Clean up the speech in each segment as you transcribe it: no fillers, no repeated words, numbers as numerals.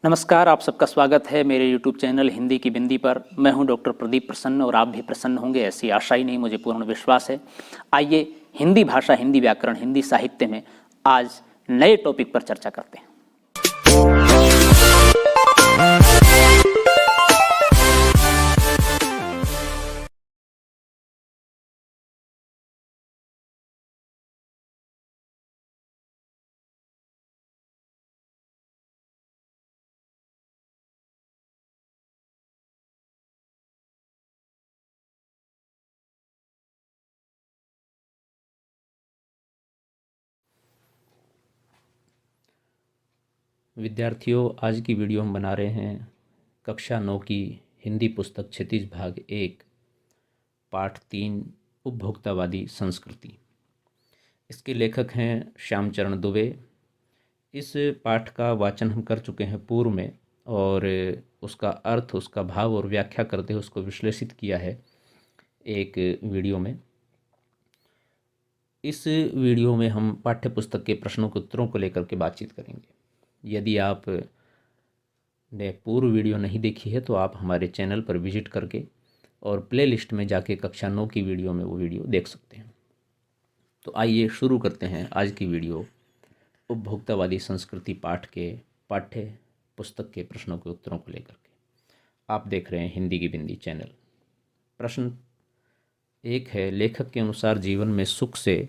नमस्कार, आप सबका स्वागत है मेरे YouTube चैनल हिंदी की बिंदी पर। मैं हूं डॉक्टर प्रदीप प्रसन्न और आप भी प्रसन्न होंगे, ऐसी आशा ही नहीं मुझे पूर्ण विश्वास है। आइए हिंदी भाषा, हिंदी व्याकरण, हिंदी साहित्य में आज नए टॉपिक पर चर्चा करते हैं। विद्यार्थियों, आज की वीडियो हम बना रहे हैं कक्षा 9 की हिंदी पुस्तक क्षितिज भाग 1 पाठ 3 उपभोक्तावादी संस्कृति। इसके लेखक हैं श्यामचरण दुबे। इस पाठ का वाचन हम कर चुके हैं पूर्व में और उसका अर्थ, उसका भाव और व्याख्या करते हुए उसको विश्लेषित किया है एक वीडियो में। इस वीडियो में हम पाठ्य पुस्तक के प्रश्नों के उत्तरों को लेकर के बातचीत करेंगे। यदि आप ने पूर्व वीडियो नहीं देखी है तो आप हमारे चैनल पर विजिट करके और प्लेलिस्ट में जाके कक्षा 9 की वीडियो में वो वीडियो देख सकते हैं। तो आइए शुरू करते हैं आज की वीडियो उपभोक्तावादी संस्कृति पाठ के पाठ्य पुस्तक के प्रश्नों के उत्तरों को लेकर के। आप देख रहे हैं हिंदी की बिंदी चैनल। प्रश्न 1 है, लेखक के अनुसार जीवन में सुख से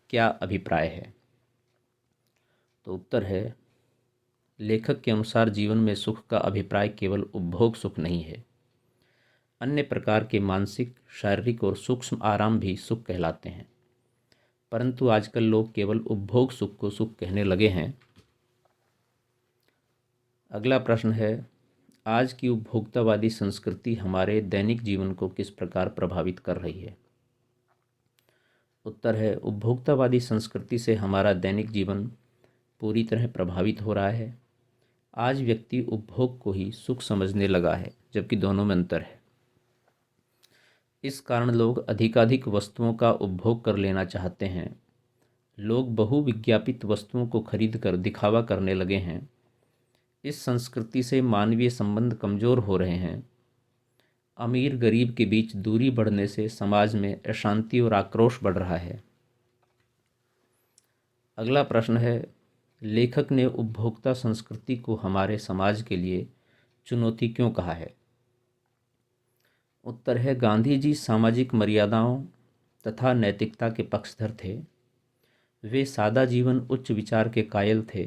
क्या अभिप्राय है? तो उत्तर है, लेखक के अनुसार जीवन में सुख का अभिप्राय केवल उपभोग सुख नहीं है। अन्य प्रकार के मानसिक, शारीरिक और सूक्ष्म आराम भी सुख कहलाते हैं, परंतु आजकल लोग केवल उपभोग सुख को सुख कहने लगे हैं। अगला प्रश्न है, आज की उपभोक्तावादी संस्कृति हमारे दैनिक जीवन को किस प्रकार प्रभावित कर रही है? उत्तर है, उपभोक्तावादी संस्कृति से हमारा दैनिक जीवन पूरी तरह प्रभावित हो रहा है। आज व्यक्ति उपभोग को ही सुख समझने लगा है, जबकि दोनों में अंतर है। इस कारण लोग अधिकाधिक वस्तुओं का उपभोग कर लेना चाहते हैं। लोग बहुविज्ञापित वस्तुओं को खरीदकर दिखावा करने लगे हैं। इस संस्कृति से मानवीय संबंध कमज़ोर हो रहे हैं। अमीर गरीब के बीच दूरी बढ़ने से समाज में अशांति और आक्रोश बढ़ रहा है। अगला प्रश्न है, लेखक ने उपभोक्ता संस्कृति को हमारे समाज के लिए चुनौती क्यों कहा है? उत्तर है, गांधी जी सामाजिक मर्यादाओं तथा नैतिकता के पक्षधर थे। वे सादा जीवन, उच्च विचार के कायल थे।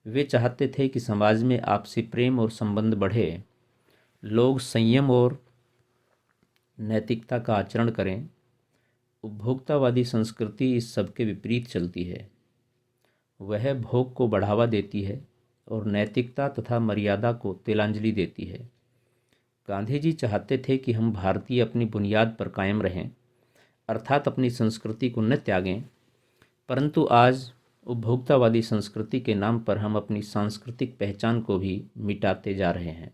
वे चाहते थे कि समाज में आपसी प्रेम और संबंध बढ़े, लोग संयम और नैतिकता का आचरण करें। उपभोक्तावादी संस्कृति इस सब के विपरीत चलती है। वह भोग को बढ़ावा देती है और नैतिकता तथा मर्यादा को तिलांजलि देती है। गांधी जी चाहते थे कि हम भारतीय अपनी बुनियाद पर कायम रहें, अर्थात अपनी संस्कृति को न त्यागें, परंतु आज उपभोक्तावादी संस्कृति के नाम पर हम अपनी सांस्कृतिक पहचान को भी मिटाते जा रहे हैं।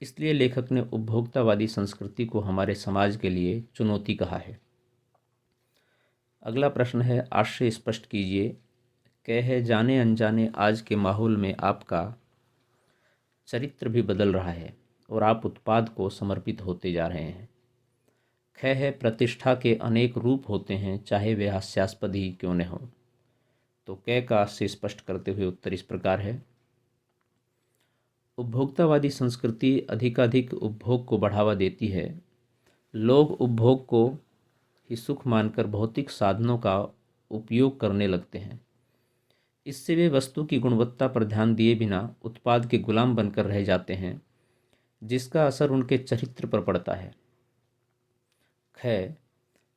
इसलिए लेखक ने उपभोक्तावादी संस्कृति को हमारे समाज के लिए चुनौती कहा है। अगला प्रश्न है, आशय स्पष्ट कीजिए। कहे जाने अनजाने आज के माहौल में आपका चरित्र भी बदल रहा है और आप उत्पाद को समर्पित होते जा रहे हैं। ख है, प्रतिष्ठा के अनेक रूप होते हैं, चाहे वे हास्यास्पद ही क्यों न हो। तो क का से स्पष्ट करते हुए उत्तर इस प्रकार है, उपभोक्तावादी संस्कृति अधिकाधिक उपभोग को बढ़ावा देती है। लोग उपभोग को ही सुख मानकर भौतिक साधनों का उपयोग करने लगते हैं। इससे वे वस्तु की गुणवत्ता पर ध्यान दिए बिना उत्पाद के गुलाम बनकर रह जाते हैं, जिसका असर उनके चरित्र पर पड़ता है। ख,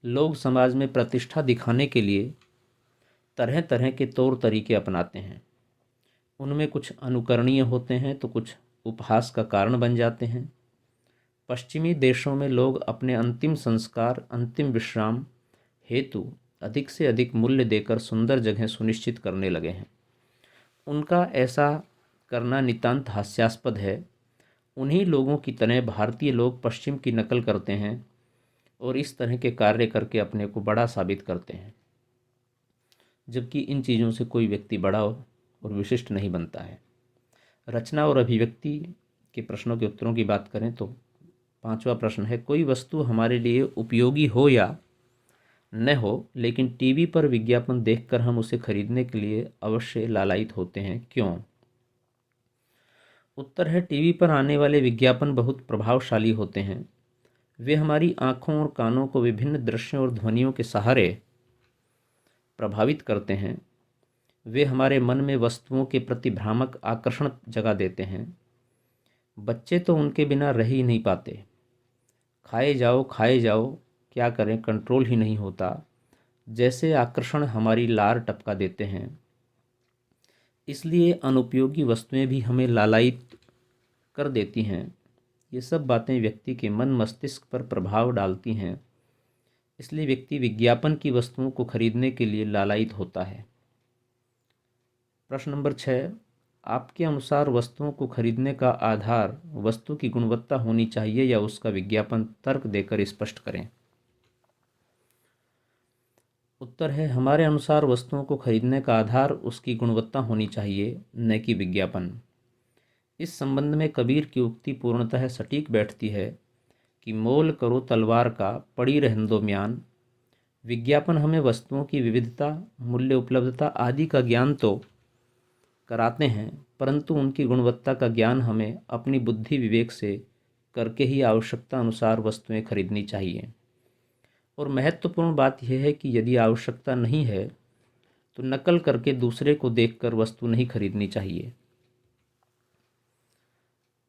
लोग समाज में प्रतिष्ठा दिखाने के लिए तरह तरह के तौर तरीके अपनाते हैं। उनमें कुछ अनुकरणीय होते हैं तो कुछ उपहास का कारण बन जाते हैं। पश्चिमी देशों में लोग अपने अंतिम संस्कार, अंतिम विश्राम हेतु अधिक से अधिक मूल्य देकर सुंदर जगह सुनिश्चित करने लगे हैं। उनका ऐसा करना नितांत हास्यास्पद है। उन्हीं लोगों की तरह भारतीय लोग पश्चिम की नकल करते हैं और इस तरह के कार्य करके अपने को बड़ा साबित करते हैं, जबकि इन चीज़ों से कोई व्यक्ति बड़ा और विशिष्ट नहीं बनता है। रचना और अभिव्यक्ति के प्रश्नों के उत्तरों की बात करें तो 5वां प्रश्न है, कोई वस्तु हमारे लिए उपयोगी हो या न हो, लेकिन टीवी पर विज्ञापन देखकर हम उसे खरीदने के लिए अवश्य लालायित होते हैं, क्यों? उत्तर है, टीवी पर आने वाले विज्ञापन बहुत प्रभावशाली होते हैं। वे हमारी आँखों और कानों को विभिन्न दृश्यों और ध्वनियों के सहारे प्रभावित करते हैं। वे हमारे मन में वस्तुओं के प्रति भ्रामक आकर्षण जगा देते हैं। बच्चे तो उनके बिना रह ही नहीं पाते। खाए जाओ, क्या करें, कंट्रोल ही नहीं होता। जैसे आकर्षण हमारी लार टपका देते हैं। इसलिए अनुपयोगी वस्तुएं भी हमें लालायित कर देती हैं। ये सब बातें व्यक्ति के मन मस्तिष्क पर प्रभाव डालती हैं। इसलिए व्यक्ति विज्ञापन की वस्तुओं को खरीदने के लिए लालायित होता है। प्रश्न नंबर 6, आपके अनुसार वस्तुओं को खरीदने का आधार वस्तु की गुणवत्ता होनी चाहिए या उसका विज्ञापन? तर्क देकर स्पष्ट करें। उत्तर है, हमारे अनुसार वस्तुओं को खरीदने का आधार उसकी गुणवत्ता होनी चाहिए, न कि विज्ञापन। इस संबंध में कबीर की उक्ति पूर्णतः सटीक बैठती है कि मोल करो तलवार का, पड़ी रहन दो म्यान। विज्ञापन हमें वस्तुओं की विविधता, मूल्य, उपलब्धता आदि का ज्ञान तो कराते हैं, परंतु उनकी गुणवत्ता का ज्ञान हमें अपनी बुद्धि विवेक से करके ही आवश्यकता अनुसार वस्तुएं खरीदनी चाहिए। और महत्वपूर्ण बात यह है कि यदि आवश्यकता नहीं है तो नकल करके दूसरे को देखकर वस्तु नहीं खरीदनी चाहिए।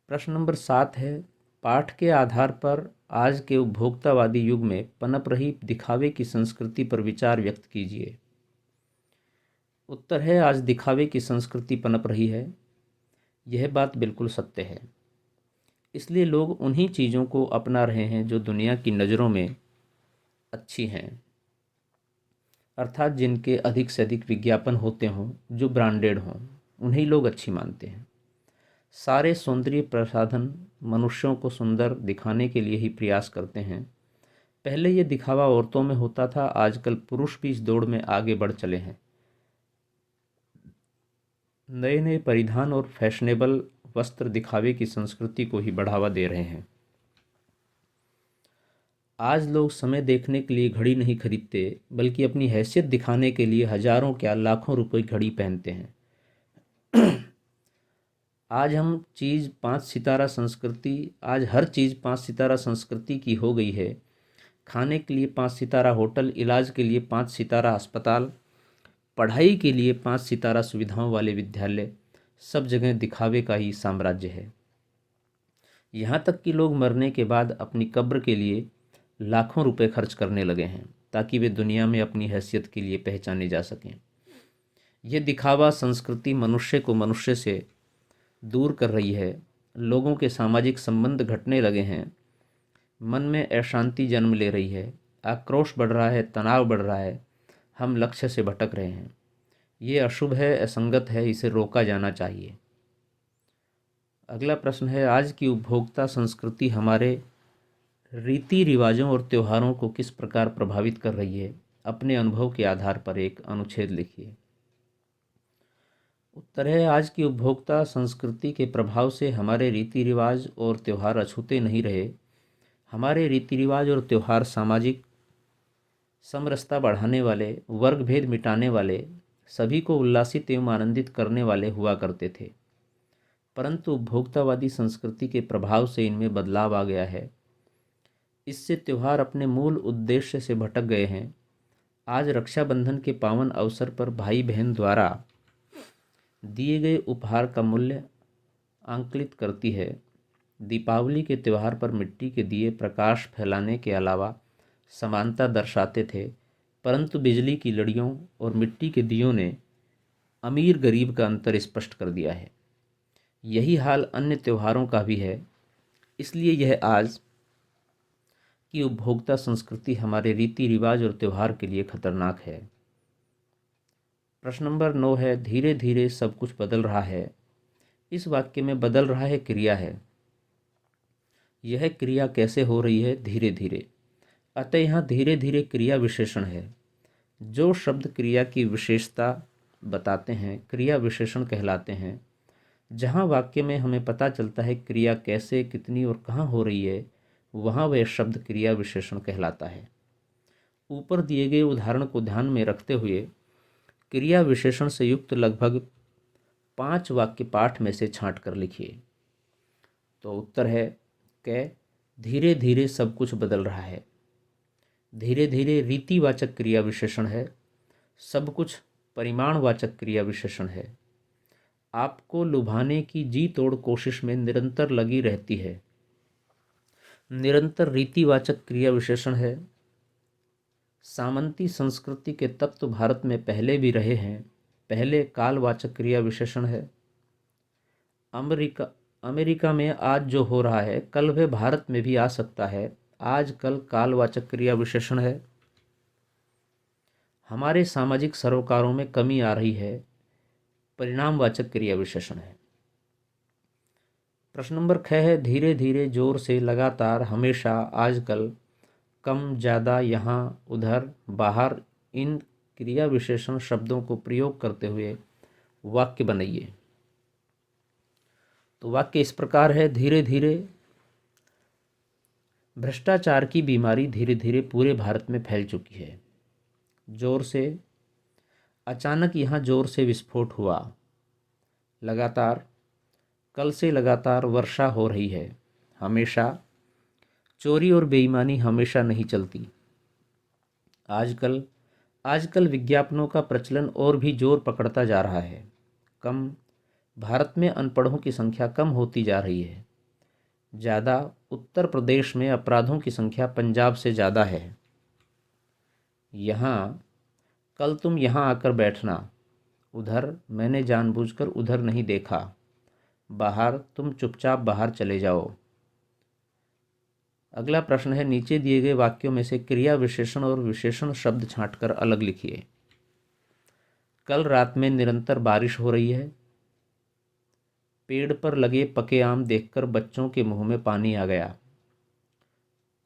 प्रश्न नंबर 7 है, पाठ के आधार पर आज के उपभोक्तावादी युग में पनप रही दिखावे की संस्कृति पर विचार व्यक्त कीजिए। उत्तर है, आज दिखावे की संस्कृति पनप रही है। यह बात बिल्कुल सत्य है। इसलिए लोग उन्हीं चीज़ों को अपना रहे हैं जो दुनिया की नज़रों में अच्छी हैं, अर्थात जिनके अधिक से अधिक विज्ञापन होते हों, जो ब्रांडेड हों, उन्हीं लोग अच्छी मानते हैं। सारे सौंदर्य प्रसाधन मनुष्यों को सुंदर दिखाने के लिए ही प्रयास करते हैं। पहले ये दिखावा औरतों में होता था, आजकल पुरुष भी इस दौड़ में आगे बढ़ चले हैं। नए नए परिधान और फैशनेबल वस्त्र दिखावे की संस्कृति को ही बढ़ावा दे रहे हैं। आज लोग समय देखने के लिए घड़ी नहीं खरीदते, बल्कि अपनी हैसियत दिखाने के लिए हजारों क्या लाखों रुपए की घड़ी पहनते हैं। आज हर चीज़ 5 सितारा संस्कृति की हो गई है। खाने के लिए 5 सितारा होटल, इलाज के लिए 5 सितारा अस्पताल, पढ़ाई के लिए 5 सितारा सुविधाओं वाले विद्यालय, सब जगह दिखावे का ही साम्राज्य है। यहाँ तक कि लोग मरने के बाद अपनी कब्र के लिए लाखों रुपए खर्च करने लगे हैं, ताकि वे दुनिया में अपनी हैसियत के लिए पहचाने जा सकें। यह दिखावा संस्कृति मनुष्य को मनुष्य से दूर कर रही है। लोगों के सामाजिक संबंध घटने लगे हैं। मन में अशांति जन्म ले रही है। आक्रोश बढ़ रहा है, तनाव बढ़ रहा है। हम लक्ष्य से भटक रहे हैं। ये अशुभ है, असंगत है, इसे रोका जाना चाहिए। अगला प्रश्न है, आज की उपभोक्ता संस्कृति हमारे रीति रिवाजों और त्योहारों को किस प्रकार प्रभावित कर रही है? अपने अनुभव के आधार पर एक अनुच्छेद लिखिए। उत्तर है, आज की उपभोक्ता संस्कृति के प्रभाव से हमारे रीति रिवाज और त्यौहार अछूते नहीं रहे। हमारे रीति रिवाज और त्यौहार सामाजिक समरसता बढ़ाने वाले, वर्ग भेद मिटाने वाले, सभी को उल्लासित एवं आनंदित करने वाले हुआ करते थे। परंतु उपभोक्तावादी संस्कृति के प्रभाव से इनमें बदलाव आ गया है। इससे त्यौहार अपने मूल उद्देश्य से भटक गए हैं। आज रक्षाबंधन के पावन अवसर पर भाई बहन द्वारा दिए गए उपहार का मूल्य आंकलित करती है। दीपावली के त्यौहार पर मिट्टी के दिए प्रकाश फैलाने के अलावा समानता दर्शाते थे, परंतु बिजली की लड़ियों और मिट्टी के दियों ने अमीर गरीब का अंतर स्पष्ट कर दिया है। यही हाल अन्य त्योहारों का भी है। इसलिए यह आज की उपभोक्ता संस्कृति हमारे रीति रिवाज और त्यौहार के लिए खतरनाक है। प्रश्न नंबर 9 है, धीरे धीरे सब कुछ बदल रहा है। इस वाक्य में बदल रहा है क्रिया है। यह क्रिया कैसे हो रही है? धीरे धीरे। अतः यहाँ धीरे धीरे क्रिया विशेषण है। जो शब्द क्रिया की विशेषता बताते हैं क्रिया विशेषण कहलाते हैं। जहाँ वाक्य में हमें पता चलता है क्रिया कैसे, कितनी और कहाँ हो रही है, वहाँ वह शब्द क्रिया विशेषण कहलाता है। ऊपर दिए गए उदाहरण को ध्यान में रखते हुए क्रिया विशेषण से युक्त लगभग 5 वाक्य पाठ में से छांट कर लिखिए। तो उत्तर है क, धीरे धीरे सब कुछ बदल रहा है। धीरे धीरे रीतिवाचक क्रिया विशेषण है। सब कुछ परिमाणवाचक क्रिया विशेषण है। आपको लुभाने की जी तोड़ कोशिश में निरंतर लगी रहती है। निरंतर रीतिवाचक क्रिया विशेषण है। सामंती संस्कृति के तत्व भारत में पहले भी रहे हैं। पहले कालवाचक क्रिया विशेषण है। अमेरिका में आज जो हो रहा है कल वह भारत में भी आ सकता है। आज कल कालवाचक क्रिया विशेषण है। हमारे सामाजिक सरोकारों में कमी आ रही है। परिणामवाचक क्रिया विशेषण है। प्रश्न नंबर 6 है धीरे धीरे, जोर से, लगातार, हमेशा, आजकल, कम, ज़्यादा, यहाँ, उधर, बाहर इन क्रिया विशेषण शब्दों को प्रयोग करते हुए वाक्य बनाइए। तो वाक्य इस प्रकार है, धीरे धीरे भ्रष्टाचार की बीमारी धीरे धीरे पूरे भारत में फैल चुकी है। जोर से, अचानक यहाँ जोर से विस्फोट हुआ। लगातार, कल से लगातार वर्षा हो रही है। हमेशा, चोरी और बेईमानी हमेशा नहीं चलती। आजकल, आजकल विज्ञापनों का प्रचलन और भी जोर पकड़ता जा रहा है। कम, भारत में अनपढ़ों की संख्या कम होती जा रही है। ज़्यादा, उत्तर प्रदेश में अपराधों की संख्या पंजाब से ज़्यादा है। यहाँ, कल तुम यहाँ आकर बैठना। उधर, मैंने जानबूझकर उधर नहीं देखा। बाहर, तुम चुपचाप बाहर चले जाओ। अगला प्रश्न है नीचे दिए गए वाक्यों में से क्रिया विशेषण और विशेषण शब्द छांटकर अलग लिखिए। कल रात में निरंतर बारिश हो रही है। पेड़ पर लगे पके आम देखकर बच्चों के मुंह में पानी आ गया।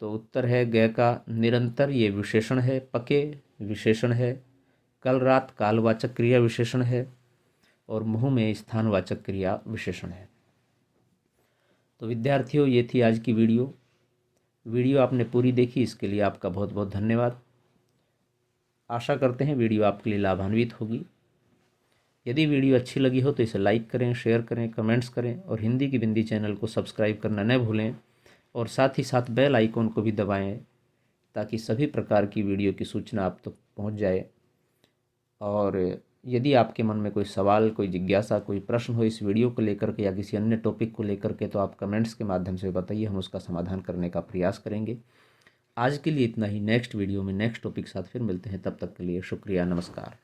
तो उत्तर है ग का निरंतर, ये विशेषण है। पके विशेषण है। कल रात कालवाचक क्रिया विशेषण है और मुंह में स्थानवाचक क्रिया विशेषण है। तो विद्यार्थियों, ये थी आज की वीडियो आपने पूरी देखी, इसके लिए आपका बहुत बहुत धन्यवाद। आशा करते हैं वीडियो आपके लिए लाभान्वित होगी। यदि वीडियो अच्छी लगी हो तो इसे लाइक करें, शेयर करें, कमेंट्स करें और हिंदी की बिंदी चैनल को सब्सक्राइब करना न भूलें और साथ ही साथ बेल आइकॉन को भी दबाएं ताकि सभी प्रकार की वीडियो की सूचना आप तक पहुंच जाए। और यदि आपके मन में कोई सवाल, कोई जिज्ञासा, कोई प्रश्न हो इस वीडियो को लेकर के या किसी अन्य टॉपिक को लेकर के, तो आप कमेंट्स के माध्यम से बताइए, हम उसका समाधान करने का प्रयास करेंगे। आज के लिए इतना ही। नेक्स्ट वीडियो में नेक्स्ट टॉपिक के साथ फिर मिलते हैं। तब तक के लिए शुक्रिया, नमस्कार।